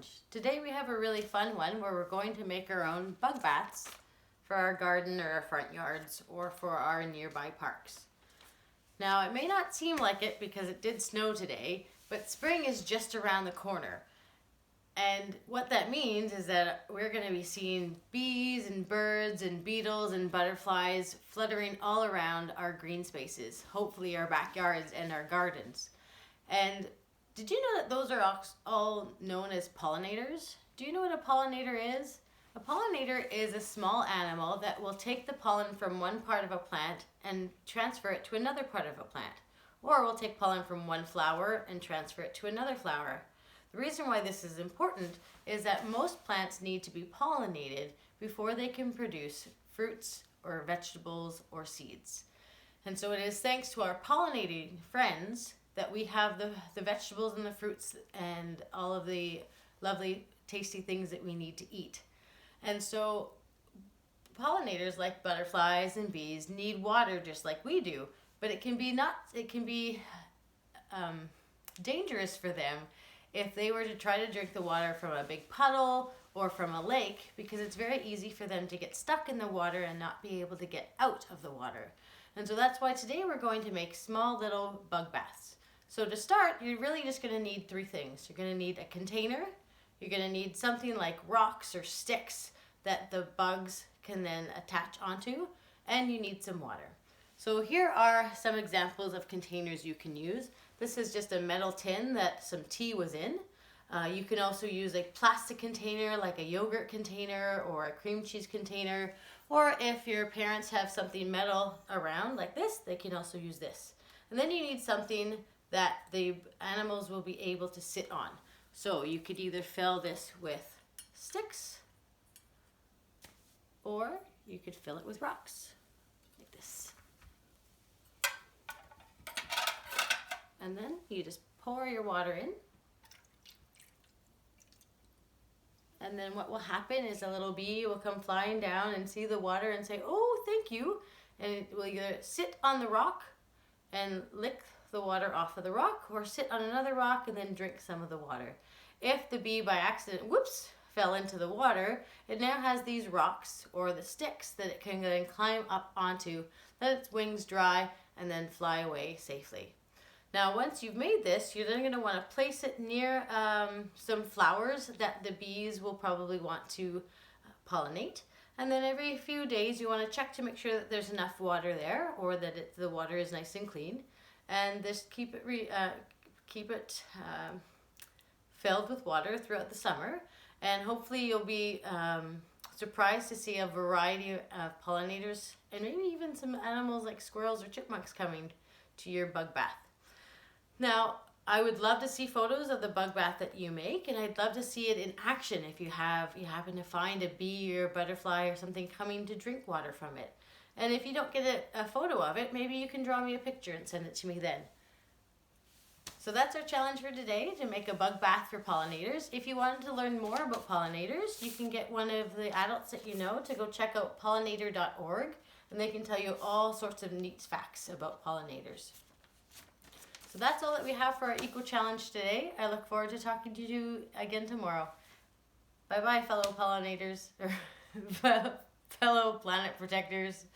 challenge. Today we have a really fun one where we're going to make our own bug baths for our garden or our front yards or for our nearby parks. Now it may not seem like it because it did snow today, but spring is just around the corner. And what that means is that we're going to be seeing bees and birds and beetles and butterflies fluttering all around our green spaces, hopefully our backyards and our gardens. And did you know that those are all known as pollinators? Do you know what a pollinator is? A pollinator is a small animal that will take the pollen from one part of a plant and transfer it to another part of a plant. Or will take pollen from one flower and transfer it to another flower. The reason why this is important is that most plants need to be pollinated before they can produce fruits or vegetables or seeds. And so it is thanks to our pollinating friends that we have the vegetables and the fruits and all of the lovely tasty things that we need to eat. And so pollinators like butterflies and bees need water just like we do, but it can be dangerous for them if they were to try to drink the water from a big puddle or from a lake, because it's very easy for them to get stuck in the water and not be able to get out of the water. And so that's why today we're going to make small little bug baths. So to start, you're really just going to need three things. You're going to need a container, you're going to need something like rocks or sticks that the bugs can then attach onto, and you need some water. So here are some examples of containers you can use. This is just a metal tin that some tea was in. You can also use a plastic container like a yogurt container or a cream cheese container, or if your parents have something metal around like this, they can also use this. And then you need something that the animals will be able to sit on. So you could either fill this with sticks or you could fill it with rocks like this. And then you just pour your water in. And then what will happen is a little bee will come flying down and see the water and say, "Oh, thank you." And it will either sit on the rock and lick the water off of the rock, or sit on another rock and then drink some of the water. If the bee by accident, fell into the water, it now has these rocks or the sticks that it can then climb up onto, let its wings dry, and then fly away safely. Now, once you've made this, you're then going to want to place it near some flowers that the bees will probably want to pollinate. And then every few days, you want to check to make sure that there's enough water there, or that the water is nice and clean. And just keep it filled with water throughout the summer. And hopefully you'll be surprised to see a variety of pollinators and maybe even some animals like squirrels or chipmunks coming to your bug bath. Now, I would love to see photos of the bug bath that you make, and I'd love to see it in action if you happen to find a bee or a butterfly or something coming to drink water from it. And if you don't get a photo of it, maybe you can draw me a picture and send it to me then. So that's our challenge for today, to make a bug bath for pollinators. If you wanted to learn more about pollinators, you can get one of the adults that you know to go check out pollinator.org, and they can tell you all sorts of neat facts about pollinators. So that's all that we have for our Eco Challenge today. I look forward to talking to you again tomorrow. Bye-bye, fellow pollinators, or fellow planet protectors.